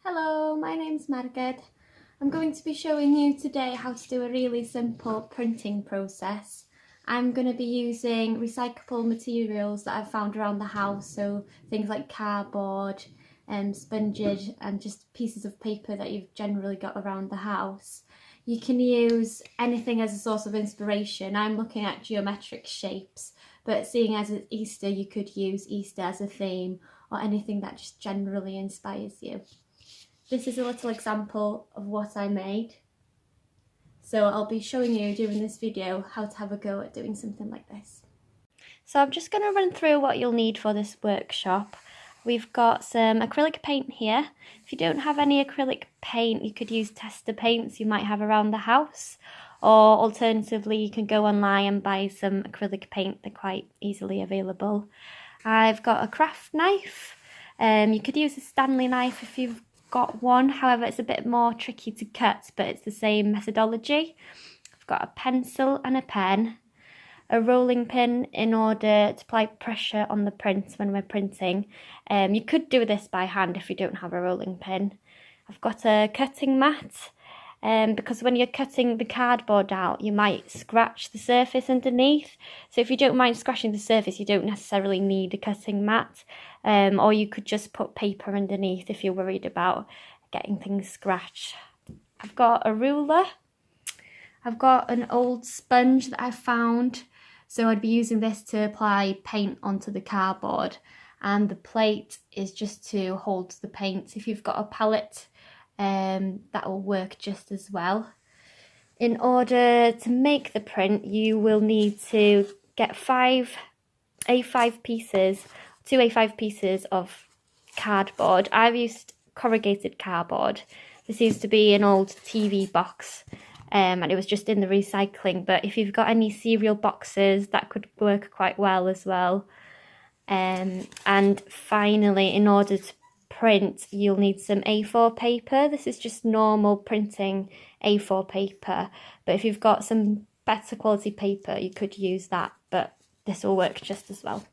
Hello, my name's Marged. I'm going to be showing you today how to do a really simple printing process. I'm going to be using recyclable materials that I've found around the house, so things like cardboard, sponges and just pieces of paper that you've generally got around the house. You can use anything as a source of inspiration. I'm looking at geometric shapes, but seeing as it's Easter, you could use Easter as a theme or anything that just generally inspires you. This is a little example of what I made. So I'll be showing you during this video how to have a go at doing something like this. So I'm just going to run through what you'll need for this workshop. We've got some acrylic paint here. If you don't have any acrylic paint, you could use tester paints you might have around the house. Or alternatively, you can go online and buy some acrylic paint. They're quite easily available. I've got a craft knife. You could use a Stanley knife if you've got one, however it's a bit more tricky to cut, but it's the same methodology. I've got a pencil and a pen, a rolling pin in order to apply pressure on the print when we're printing. You could do this by hand if you don't have a rolling pin. I've got a cutting mat, because when you're cutting the cardboard out, you might scratch the surface underneath. So if you don't mind scratching the surface, you don't necessarily need a cutting mat. Or you could just put paper underneath if you're worried about getting things scratched. I've got a ruler. I've got an old sponge that I found. So I'd be using this to apply paint onto the cardboard. And the plate is just to hold the paint. If you've got a pallet, that will work just as well. In order to make the print, you will need to get 2 A5 pieces of cardboard. I've used corrugated cardboard. This used to be an old TV box, and it was just in the recycling, but if you've got any cereal boxes, that could work quite well as well. And finally, in order to print, you'll need some A4 paper. This is just normal printing A4 paper, but if you've got some better quality paper, you could use that, but this will work just as well.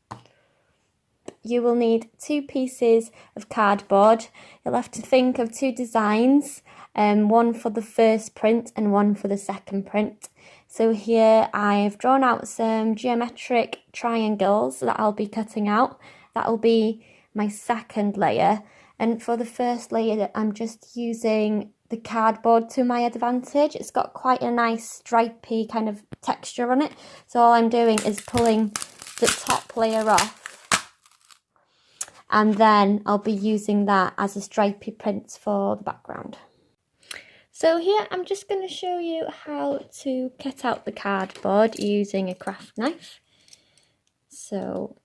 You will need 2 pieces of cardboard. You'll have to think of 2 designs, one for the first print and one for the second print. So here I've drawn out some geometric triangles that I'll be cutting out. That will be my second layer. And for the first layer, I'm just using the cardboard to my advantage. It's got quite a nice stripy kind of texture on it. So all I'm doing is pulling the top layer off. And then I'll be using that as a stripy print for the background. So here I'm just going to show you how to cut out the cardboard using a craft knife. So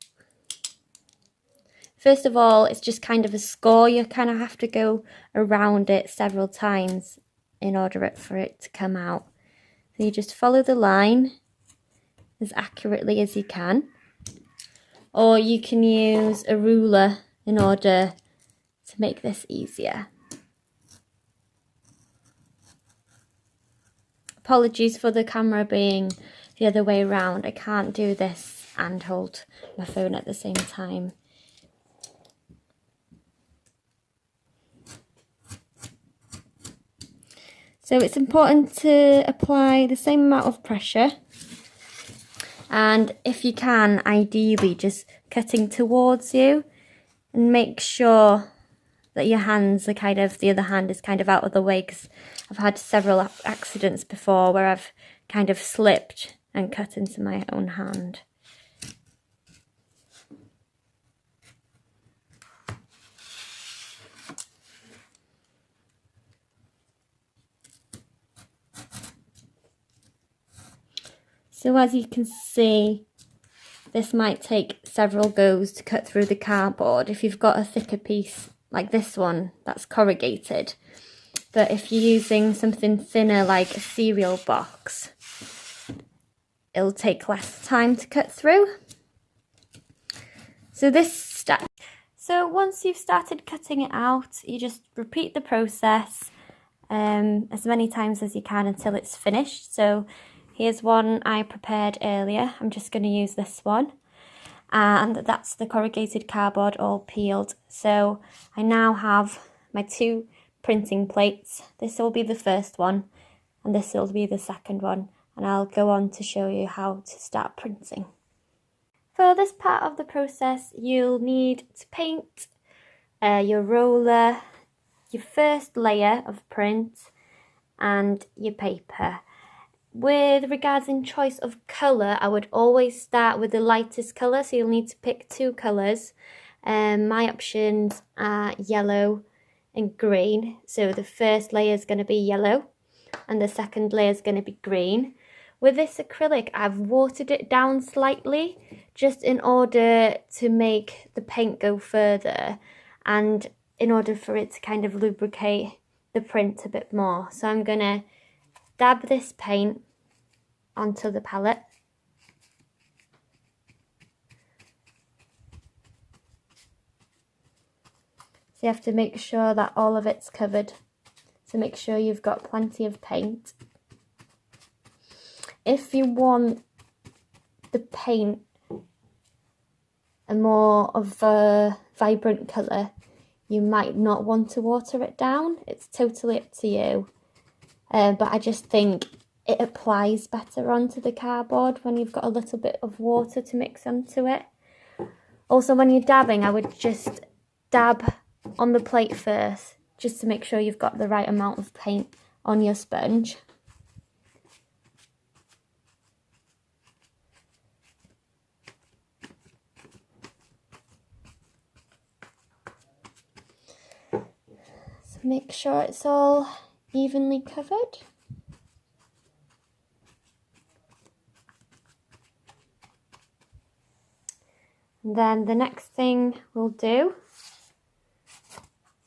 first of all, it's just kind of a score. You kind of have to go around it several times in order for it to come out. So you just follow the line as accurately as you can. Or you can use a ruler in order to make this easier. Apologies for the camera being the other way around. I can't do this and hold my phone at the same time. So it's important to apply the same amount of pressure. And if you can, ideally just cutting towards you, and make sure that your hands are the other hand is kind of out of the way, because I've had several accidents before where I've kind of slipped and cut into my own hand. So as you can see, this might take several goes to cut through the cardboard if you've got a thicker piece like this one that's corrugated. But if you're using something thinner like a cereal box, it'll take less time to cut through. So once you've started cutting it out, you just repeat the process as many times as you can until it's finished. So here's one I prepared earlier. I'm just going to use this one. And that's the corrugated cardboard all peeled. So I now have my 2 printing plates. This will be the first one and this will be the second one, and I'll go on to show you how to start printing. For this part of the process, you'll need to paint your roller, your first layer of print and your paper. With regards in choice of colour, I would always start with the lightest colour, so you'll need to pick two colours. My options are yellow and green, so the first layer is going to be yellow and the second layer is going to be green. With this acrylic, I've watered it down slightly just in order to make the paint go further and in order for it to kind of lubricate the print a bit more. So I'm going to dab this paint onto the palette. So you have to make sure that all of it's covered. So make sure you've got plenty of paint. If you want the paint a more of a vibrant colour, you might not want to water it down. It's totally up to you. But I just think it applies better onto the cardboard when you've got a little bit of water to mix into it. Also, when you're dabbing, I would just dab on the plate first, just to make sure you've got the right amount of paint on your sponge. So make sure it's all evenly covered. And then the next thing we'll do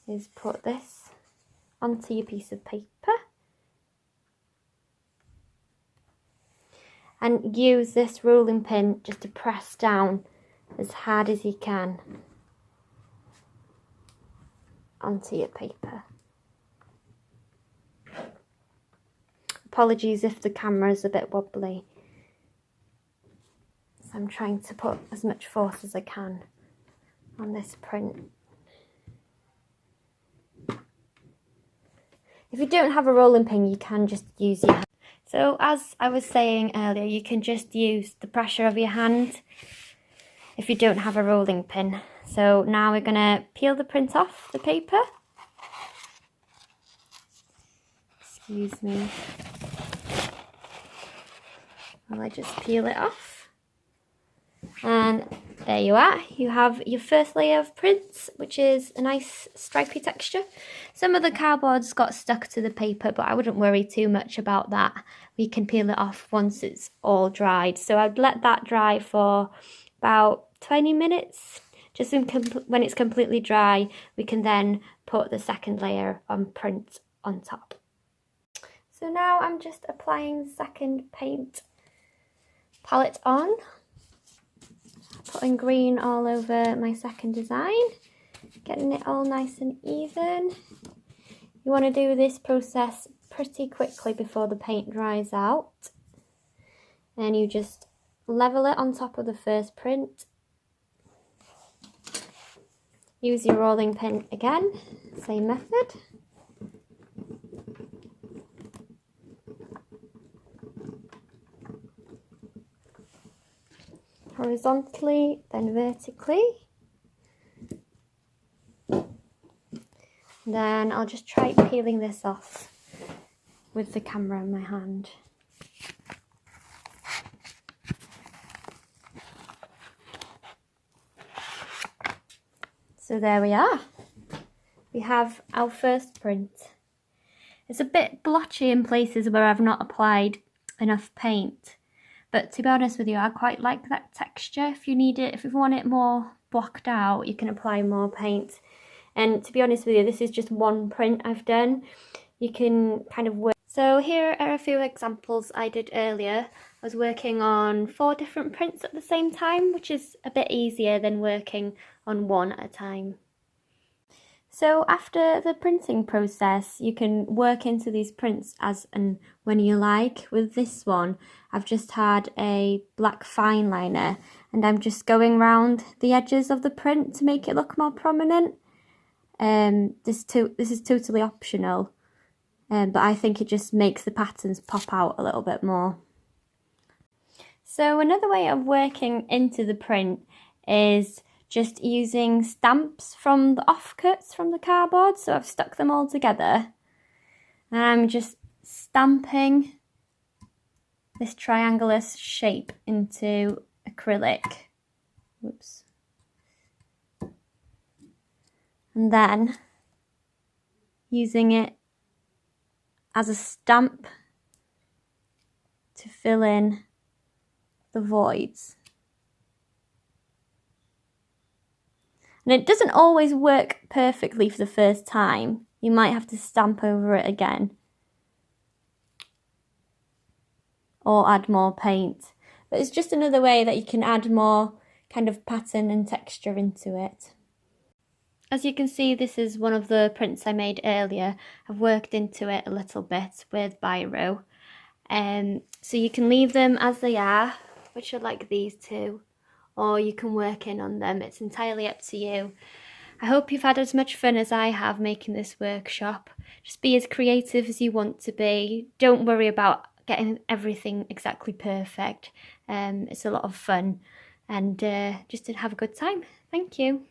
is put this onto your piece of paper and use this rolling pin just to press down as hard as you can onto your paper. Apologies if the camera is a bit wobbly. So I'm trying to put as much force as I can on this print. If you don't have a rolling pin, you can just use your hand. So as I was saying earlier, you can just use the pressure of your hand if you don't have a rolling pin. So now we're going to peel the print off the paper. Excuse me while I just peel it off. And there you are, you have your first layer of print, which is a nice stripy texture. Some of the cardboard's got stuck to the paper, but I wouldn't worry too much about that. We can peel it off once it's all dried. So I'd let that dry for about 20 minutes. Just when it's completely dry, we can then put the second layer of print on top. So now I'm just applying the second paint palette on. Putting green all over my second design, getting it all nice and even. You want to do this process pretty quickly before the paint dries out. And you just level it on top of the first print. Use your rolling pin again, same method. Horizontally, then vertically. Then I'll just try peeling this off with the camera in my hand. So there we are. We have our first print. It's a bit blotchy in places where I've not applied enough paint. But to be honest with you, I quite like that texture. If you need it, if you want it more blocked out, you can apply more paint. And to be honest with you, this is just one print I've done. You can kind of work. So here are a few examples I did earlier. I was working on 4 different prints at the same time, which is a bit easier than working on one at a time. So after the printing process, you can work into these prints as and when you like. With this one, I've just had a black fine liner and I'm just going around the edges of the print to make it look more prominent. This is totally optional, but I think it just makes the patterns pop out a little bit more. So another way of working into the print is just using stamps from the offcuts from the cardboard. So I've stuck them all together and I'm just stamping this triangular shape into acrylic. Whoops. And then using it as a stamp to fill in the voids. And it doesn't always work perfectly for the first time. You might have to stamp over it again or add more paint. But it's just another way that you can add more kind of pattern and texture into it. As you can see, this is one of the prints I made earlier. I've worked into it a little bit with biro. So you can leave them as they are, which are like these two, or you can work in on them. It's entirely up to you. I hope you've had as much fun as I have making this workshop. Just be as creative as you want to be. Don't worry about getting everything exactly perfect. It's a lot of fun, and just have a good time. Thank you.